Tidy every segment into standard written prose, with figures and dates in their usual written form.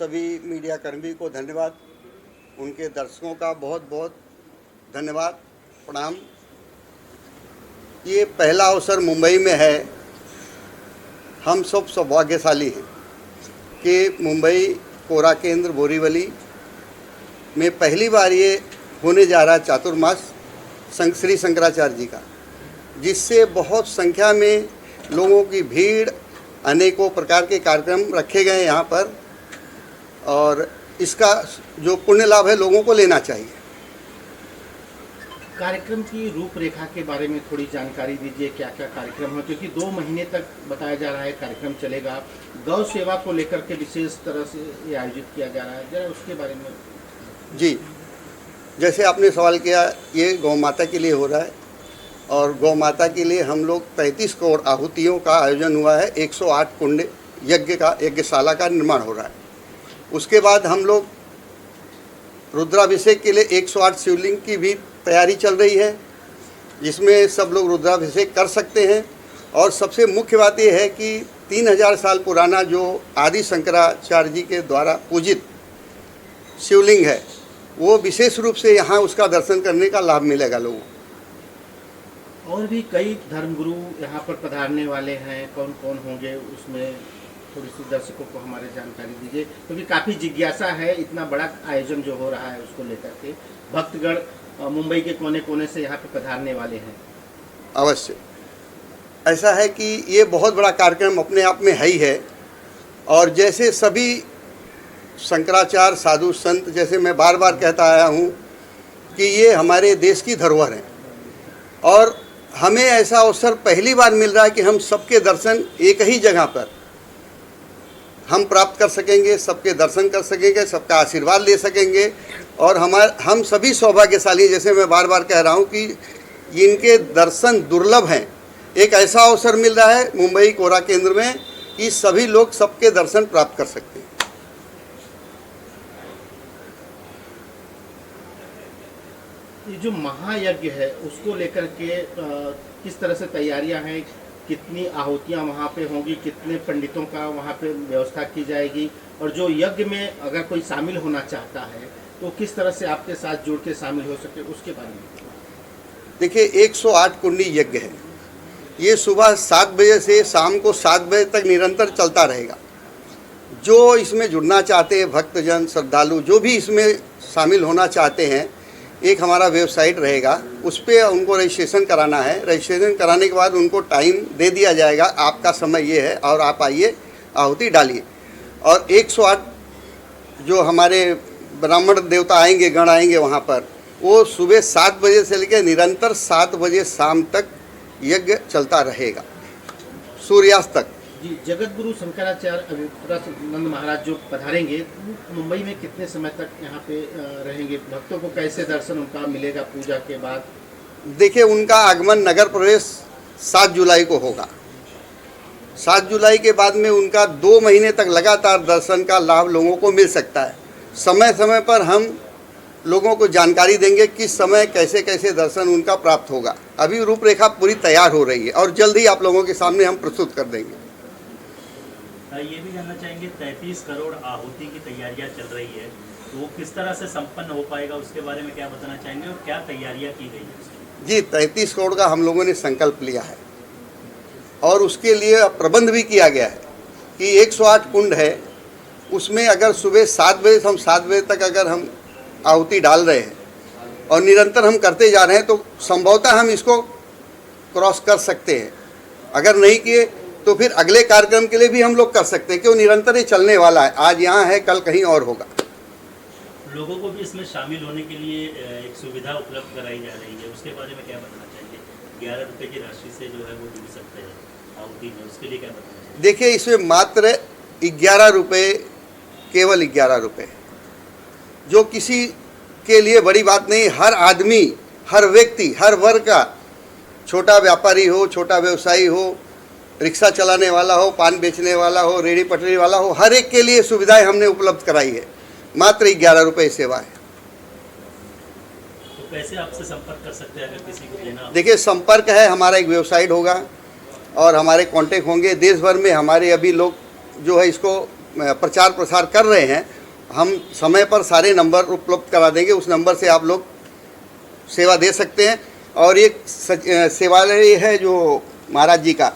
सभी मीडिया कर्मी को धन्यवाद, उनके दर्शकों का बहुत बहुत धन्यवाद, प्रणाम। ये पहला अवसर मुंबई में है। हम सब सौभाग्यशाली हैं कि मुंबई कोरा केंद्र बोरीवली में पहली बार ये होने जा रहा है चातुर्मास श्री शंकराचार्य जी का, जिससे बहुत संख्या में लोगों की भीड़, अनेकों प्रकार के कार्यक्रम रखे गए हैं यहाँ पर, और इसका जो पुण्य लाभ है लोगों को लेना चाहिए। कार्यक्रम की रूपरेखा के बारे में थोड़ी जानकारी दीजिए, क्या क्या कार्यक्रम है, क्योंकि 2 महीने तक बताया जा रहा है कार्यक्रम चलेगा। गौ सेवा को लेकर के विशेष तरह से ये आयोजित किया जा रहा है, जरा उसके बारे में। जी, जैसे आपने सवाल किया, ये गौ माता के लिए हो रहा है और गौ माता के लिए हम लोग 33 करोड़ आहुतियों का आयोजन हुआ है। 108 कुंड यज्ञशाला का निर्माण हो रहा है। उसके बाद हम लोग रुद्राभिषेक के लिए 108 शिवलिंग की भी तैयारी चल रही है, जिसमें सब लोग रुद्राभिषेक कर सकते हैं। और सबसे मुख्य बात यह है कि 3000 साल पुराना जो आदि शंकराचार्य जी के द्वारा पूजित शिवलिंग है, वो विशेष रूप से यहाँ उसका दर्शन करने का लाभ मिलेगा लोगों को। और भी कई धर्मगुरु यहाँ पर पधारने वाले हैं, कौन कौन होंगे उसमें थोड़ी सी दर्शकों को हमारे जानकारी दीजिए, क्योंकि काफ़ी जिज्ञासा है इतना बड़ा आयोजन जो हो रहा है उसको लेकर के। भक्तगण मुंबई के कोने कोने से यहाँ पे पधारने वाले हैं। अवश्य ऐसा है कि ये बहुत बड़ा कार्यक्रम अपने आप में है ही है। और जैसे सभी शंकराचार्य साधु संत, जैसे मैं बार बार कहता आया हूँ कि ये हमारे देश की धरोहर है, और हमें ऐसा अवसर पहली बार मिल रहा है कि हम सबके दर्शन एक ही जगह पर हम प्राप्त कर सकेंगे, सबके दर्शन कर सकेंगे, सबका आशीर्वाद ले सकेंगे। और हम सभी सौभाग्यशाली, जैसे मैं बार बार कह रहा हूँ कि इनके दर्शन दुर्लभ हैं। एक ऐसा अवसर मिल रहा है मुंबई कोरा केंद्र में कि सभी लोग सबके दर्शन प्राप्त कर सकते हैं। ये जो महायज्ञ है उसको लेकर के किस तरह से तैयारियां हैं, कितनी आहुतियां वहाँ पे होंगी, कितने पंडितों का वहाँ पे व्यवस्था की जाएगी, और जो यज्ञ में अगर कोई शामिल होना चाहता है तो किस तरह से आपके साथ जुड़ के शामिल हो सके, उसके बारे में। देखिए, 108 कुंडी यज्ञ है। ये सुबह 7 बजे से शाम को 7 बजे तक निरंतर चलता रहेगा। जो इसमें जुड़ना चाहते हैं, भक्तजन, श्रद्धालु जो भी इसमें शामिल होना चाहते हैं, एक हमारा वेबसाइट रहेगा, उस पर उनको रजिस्ट्रेशन कराना है। रजिस्ट्रेशन कराने के बाद उनको टाइम दे दिया जाएगा, आपका समय ये है और आप आइए, आहुति डालिए। और 108 जो हमारे ब्राह्मण देवता आएंगे, गण आएंगे वहाँ पर, वो सुबह 7 बजे से लेकर निरंतर 7 बजे शाम तक यज्ञ चलता रहेगा, सूर्यास्त तक। जी, जगत गुरु शंकराचार्य अभिप्रानंद महाराज जो पधारेंगे, मुंबई में कितने समय तक यहाँ पे रहेंगे? भक्तों को कैसे दर्शन उनका मिलेगा पूजा के बाद? देखिए, उनका आगमन, नगर प्रवेश 7 जुलाई को होगा। 7 जुलाई के बाद में उनका 2 महीने तक लगातार दर्शन का लाभ लोगों को मिल सकता है। समय समय पर हम लोगों को जानकारी देंगे किस समय कैसे कैसे दर्शन उनका प्राप्त होगा। अभी रूपरेखा पूरी तैयार हो रही है और जल्द ही आप लोगों के सामने हम प्रस्तुत कर देंगे। ये भी जानना चाहेंगे, 33 करोड़ आहुति की तैयारियां चल रही है, तो वो किस तरह से संपन्न हो पाएगा, उसके बारे में क्या बताना चाहेंगे और क्या तैयारियां की गई है? जी, 33 करोड़ का हम लोगों ने संकल्प लिया है और उसके लिए प्रबंध भी किया गया है कि 108 कुंड है, उसमें अगर सुबह 7 बजे से हम 7 बजे तक अगर हम आहुति डाल रहे हैं और निरंतर हम करते जा रहे हैं, तो संभवतः हम इसको क्रॉस कर सकते हैं। अगर नहीं किए तो फिर अगले कार्यक्रम के लिए भी हम लोग कर सकते हैं, क्यों निरंतर ये चलने वाला है। आज यहाँ है, कल कहीं और होगा। लोगों को भी इसमें शामिल होने के लिए एक सुविधा उपलब्ध कराई जा रही है, उसके बारे में क्या बताना चाहेंगे? 11 रुपये की राशि से जो है वो जुड़ सकते हैं आहुति में, उसके लिए क्या बताना चाहेंगे? देखिए, इसमें मात्र 11 रुपये, केवल 11 रुपये, जो किसी के लिए बड़ी बात नहीं। हर आदमी, हर व्यक्ति, हर वर्ग का, छोटा व्यापारी हो, छोटा व्यवसायी हो, रिक्शा चलाने वाला हो, पान बेचने वाला हो, रेहड़ी पटरी वाला हो, हर एक के लिए सुविधाएं हमने उपलब्ध कराई है। मात्र 11 रुपये सेवा है। तो कैसे आपसे संपर्क कर सकते हैं अगर किसी को लेना? देखिए, संपर्क है, हमारा एक वेबसाइट होगा और हमारे कांटेक्ट होंगे। देश भर में हमारे अभी लोग जो है इसको प्रचार प्रसार कर रहे हैं, हम समय पर सारे नंबर उपलब्ध करा देंगे। उस नंबर से आप लोग सेवा दे सकते हैं। और एक सेवालय है जो महाराज जी का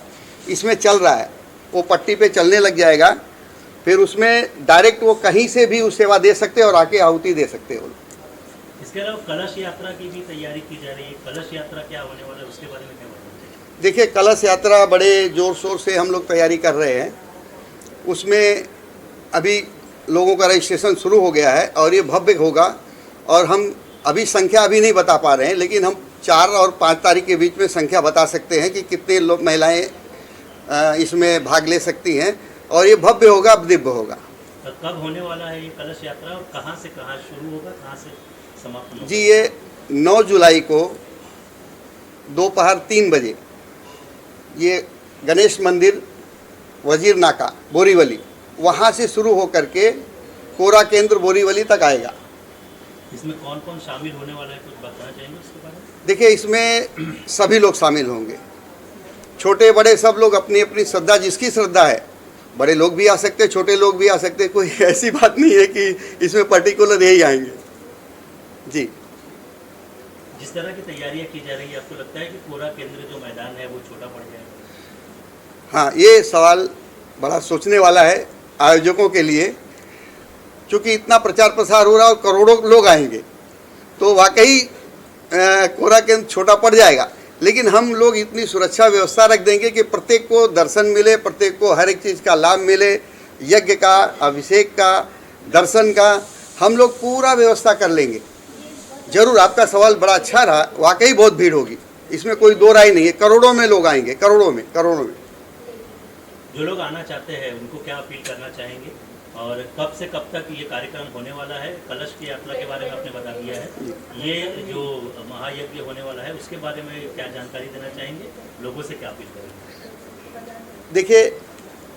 इसमें चल रहा है, वो पट्टी पे चलने लग जाएगा, फिर उसमें डायरेक्ट वो कहीं से भी उस सेवा दे सकते हैं और आके आहुति दे सकते हैं वो लोग। इसके अलावा कलश यात्रा की भी तैयारी की जा रही है। कलश यात्रा क्या होने वाला है, उसके बारे में क्या बताना चाहिए? देखिए, कलश यात्रा बड़े ज़ोर शोर से हम लोग तैयारी कर रहे हैं। उसमें अभी लोगों का रजिस्ट्रेशन शुरू हो गया है और ये भव्य होगा। और हम अभी संख्या अभी नहीं बता पा रहे हैं, लेकिन हम 4 और 5 तारीख के बीच में संख्या बता सकते हैं कि कितने लोग महिलाएं इसमें भाग ले सकती हैं। और ये भव्य होगा, दिव्य होगा। तो कब होने वाला है ये कलश यात्रा और कहाँ से कहाँ शुरू होगा, कहाँ से समाप्त होगा? जी, ये 9 जुलाई को दोपहर 3 बजे ये गणेश मंदिर वजीर नाका बोरीवली, वहाँ से शुरू हो करके कोरा केंद्र बोरीवली तक आएगा। इसमें कौन कौन शामिल होने वाला है, कुछ बताना चाहेंगे उसके बारे में? देखिए, इसमें सभी लोग शामिल होंगे, छोटे बड़े सब लोग। अपनी अपनी श्रद्धा, जिसकी श्रद्धा है, बड़े लोग भी आ सकते हैं, छोटे लोग भी आ सकते हैं। कोई ऐसी बात नहीं है कि इसमें पर्टिकुलर यही आएंगे। जी, जिस तरह की तैयारियां की जा रही है, आपको लगता है कि पूरा केंद्र जो मैदान है वो छोटा पड़ जाएगा? हाँ, ये सवाल बड़ा सोचने वाला है आयोजकों के लिए, क्योंकि इतना प्रचार प्रसार हो रहा है और करोड़ों लोग आएंगे, तो वाकई कोरा केंद्र छोटा पड़ जाएगा। लेकिन हम लोग इतनी सुरक्षा व्यवस्था रख देंगे कि प्रत्येक को दर्शन मिले, प्रत्येक को हर एक चीज़ का लाभ मिले। यज्ञ का, अभिषेक का, दर्शन का हम लोग पूरा व्यवस्था कर लेंगे। जरूर, आपका सवाल बड़ा अच्छा रहा। वाकई बहुत भीड़ होगी, इसमें कोई दो राय नहीं है। करोड़ों में लोग आएंगे, करोड़ों में। जो लोग आना चाहते हैं उनको क्या अपील करना चाहेंगे, और कब से कब तक ये कार्यक्रम होने वाला है? कलश की यात्रा के बारे में आपने बता दिया है, ये जो महायज्ञ होने वाला है उसके बारे में क्या जानकारी देना चाहेंगे, लोगों से क्या अपील करेंगे? देखिए,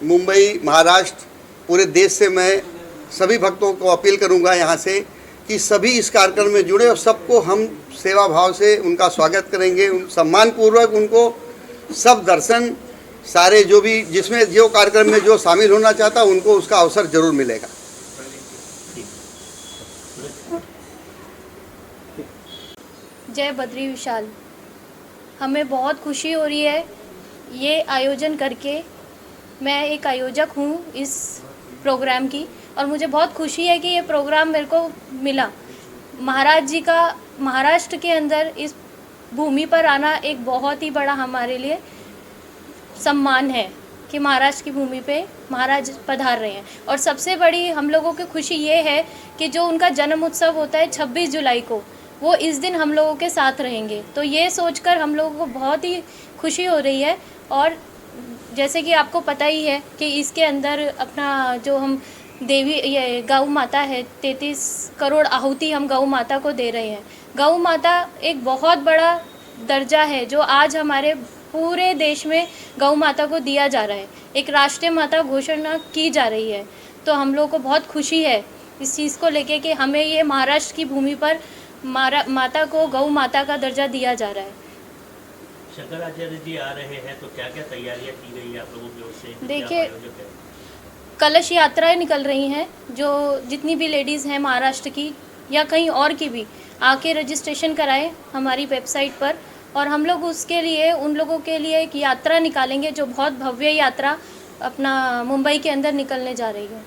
मुंबई, महाराष्ट्र, पूरे देश से मैं सभी भक्तों को अपील करूंगा यहाँ से कि सभी इस कार्यक्रम में जुड़े और सबको हम सेवा भाव से उनका स्वागत करेंगे। सम्मानपूर्वक उनको सब दर्शन, सारे जो भी जिसमें जो कार्यक्रम में जो शामिल होना चाहता उनको उसका अवसर जरूर मिलेगा। जय बद्री विशाल। हमें बहुत खुशी हो रही है ये आयोजन करके। मैं एक आयोजक हूँ इस प्रोग्राम की और मुझे बहुत खुशी है कि ये प्रोग्राम मेरे को मिला। महाराज जी का महाराष्ट्र के अंदर इस भूमि पर आना एक बहुत ही बड़ा हमारे लिए सम्मान है कि महाराष्ट्र की भूमि पे महाराज पधार रहे हैं। और सबसे बड़ी हम लोगों की खुशी ये है कि जो उनका जन्म उत्सव होता है 26 जुलाई को, वो इस दिन हम लोगों के साथ रहेंगे। तो ये सोचकर हम लोगों को बहुत ही खुशी हो रही है। और जैसे कि आपको पता ही है कि इसके अंदर अपना जो हम देवी ये गौ माता है, 33 करोड़ आहुति हम गौ माता को दे रहे हैं। गौ माता एक बहुत बड़ा दर्जा है जो आज हमारे पूरे देश में गौ माता को दिया जा रहा है। एक राष्ट्रीय माता घोषणा की जा रही है। तो हम लोग को बहुत खुशी है इस चीज़ को लेके कि हमें ये महाराष्ट्र की भूमि पर माता को गौ माता का दर्जा दिया जा रहा है। शंकराचार्य जी आ रहे हैं, तो क्या क्या तैयारियां की गई है आप लोगों की ओर से? देखिए, कलश यात्राएं निकल रही हैं। जो जितनी भी लेडीज़ हैं महाराष्ट्र की या कहीं और की भी आके रजिस्ट्रेशन कराएं हमारी वेबसाइट पर, और हम लोग उसके लिए उन लोगों के लिए एक यात्रा निकालेंगे जो बहुत भव्य यात्रा अपना मुंबई के अंदर निकलने जा रही है।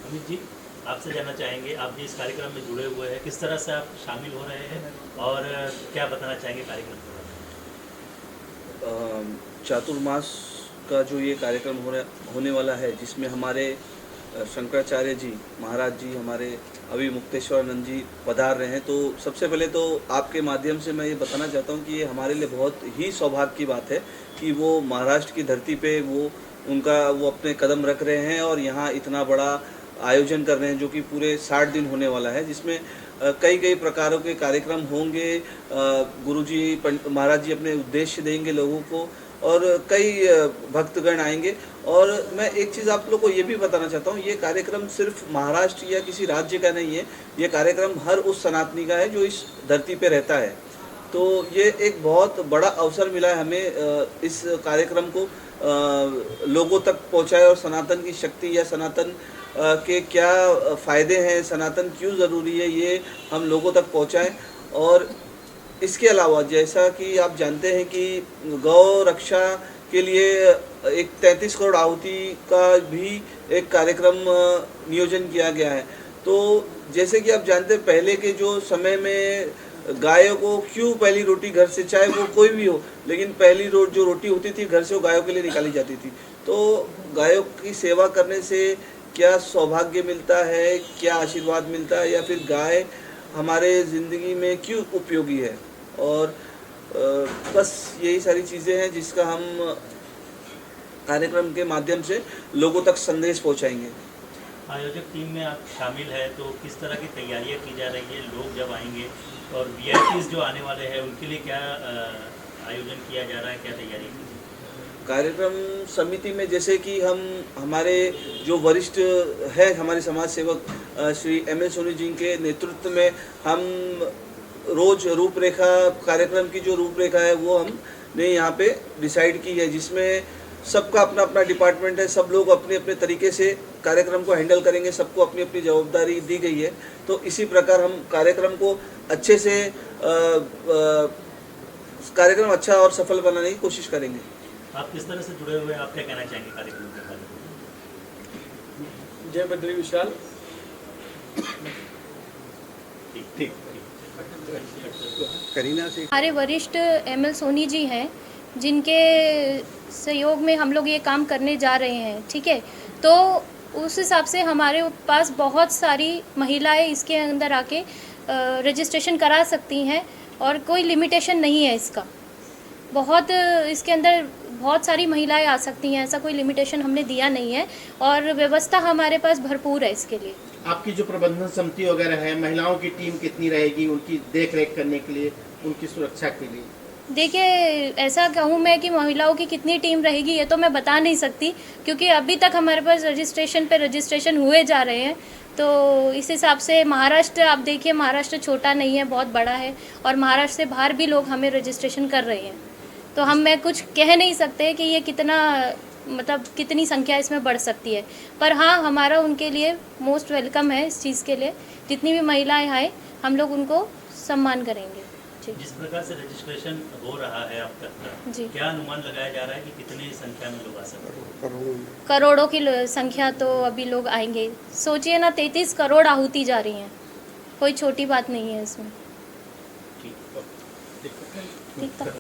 अमित जी, आपसे जानना चाहेंगे, आप भी इस कार्यक्रम में जुड़े हुए हैं, किस तरह से आप शामिल हो रहे हैं और क्या बताना चाहेंगे कार्यक्रम के बारे में? चातुर्मास का जो ये कार्यक्रम होने वाला है, जिसमें हमारे शंकराचार्य जी महाराज जी हमारे अभी मुक्तेश्वरानंद जी पधार रहे हैं, तो सबसे पहले तो आपके माध्यम से मैं ये बताना चाहता हूँ कि ये हमारे लिए बहुत ही सौभाग्य की बात है कि वो महाराष्ट्र की धरती पे वो अपने कदम रख रहे हैं और यहाँ इतना बड़ा आयोजन कर रहे हैं जो कि पूरे 60 दिन होने वाला है, जिसमें कई प्रकारों के कार्यक्रम होंगे। गुरुजी महाराज जी अपने उद्देश्य देंगे लोगों को और कई भक्तगण आएंगे। और मैं एक चीज़ आप लोग को ये भी बताना चाहता हूँ, ये कार्यक्रम सिर्फ महाराष्ट्र या किसी राज्य का नहीं है, ये कार्यक्रम हर उस सनातनी का है जो इस धरती पे रहता है। तो ये एक बहुत बड़ा अवसर मिला है हमें इस कार्यक्रम को लोगों तक पहुंचाए और सनातन की शक्ति या सनातन के क्या फ़ायदे हैं, सनातन क्यों ज़रूरी है, ये हम लोगों तक पहुंचाएं। और इसके अलावा जैसा कि आप जानते हैं कि गौ रक्षा के लिए एक 33 करोड़ आहुति का भी एक कार्यक्रम नियोजन किया गया है। तो जैसे कि आप जानते हैं पहले के जो समय में गायों को क्यों पहली रोटी घर से, चाहे वो कोई भी हो, लेकिन पहली जो रोटी होती थी घर से वो गायों के लिए निकाली जाती थी। तो गायों की सेवा करने से क्या सौभाग्य मिलता है, क्या आशीर्वाद मिलता है, या फिर गाय हमारे ज़िंदगी में क्यों उपयोगी है। और बस यही सारी चीज़ें हैं जिसका हम कार्यक्रम के माध्यम से लोगों तक संदेश पहुंचाएंगे। आयोजक टीम में आप शामिल है तो किस तरह की तैयारियां की जा रही है, लोग जब आएंगे और वीआईपीज़ जो आने वाले हैं उनके लिए क्या आयोजन किया जा रहा है, क्या तैयारी की? कार्यक्रम समिति में जैसे कि हम हमारे जो वरिष्ठ है हमारे समाज सेवक श्री एम.एल. सोनी जी के नेतृत्व में हम रोज रूपरेखा, कार्यक्रम की जो रूपरेखा है वो हमने यहाँ पे डिसाइड की है, जिसमें सबका अपना अपना डिपार्टमेंट है, सब लोग अपने अपने तरीके से कार्यक्रम को हैंडल करेंगे, सबको अपनी अपनी जवाबदारी दी गई है। तो इसी प्रकार हम कार्यक्रम को अच्छे से कार्यक्रम अच्छा और सफल बनाने की कोशिश करेंगे। आप किस तरह से जुड़े हुए हैं, आप क्या कहना चाहेंगे कार्यक्रम के बारे में? जय बद्री विशाल। ठीक। करीना से हमारे वरिष्ठ एम.एल. सोनी जी हैं, जिनके सहयोग में हम लोग ये काम करने जा रहे हैं, ठीक है। तो उस हिसाब से हमारे पास बहुत सारी महिलाएं इसके अंदर आके रजिस्ट्रेशन करा सकती हैं और कोई लिमिटेशन नहीं है इसका। इसके अंदर बहुत सारी महिलाएं आ सकती हैं, ऐसा कोई लिमिटेशन हमने दिया नहीं है और व्यवस्था हमारे पास भरपूर है इसके लिए। आपकी जो प्रबंधन समिति वगैरह है, महिलाओं की टीम कितनी रहेगी उनकी देख रेख करने के लिए, उनकी सुरक्षा के लिए? देखिए, ऐसा कहूँ मैं कि महिलाओं की कितनी टीम रहेगी ये तो मैं बता नहीं सकती, क्योंकि अभी तक हमारे पास रजिस्ट्रेशन हुए जा रहे हैं। तो इस हिसाब से महाराष्ट्र, आप देखिए महाराष्ट्र छोटा नहीं है, बहुत बड़ा है और महाराष्ट्र से बाहर भी लोग हमें रजिस्ट्रेशन कर रहे हैं। तो मैं कुछ कह नहीं सकते कि ये कितनी संख्या इसमें बढ़ सकती है, पर हाँ, हमारा उनके लिए मोस्ट वेलकम है इस चीज़ के लिए। जितनी भी महिलाएं आए हम लोग उनको सम्मान करेंगे। जिस प्रकार से रजिस्ट्रेशन हो रहा है अब तक का, जी, क्या अनुमान लगाया जा रहा है कि कितनी संख्या में लोग आ सकते हैं? करोड़ों की संख्या तो अभी लोग आएंगे। सोचिए ना, 33 करोड़ आहुति जा रही हैं, कोई छोटी बात नहीं है इसमें। ठीक। ठीक था।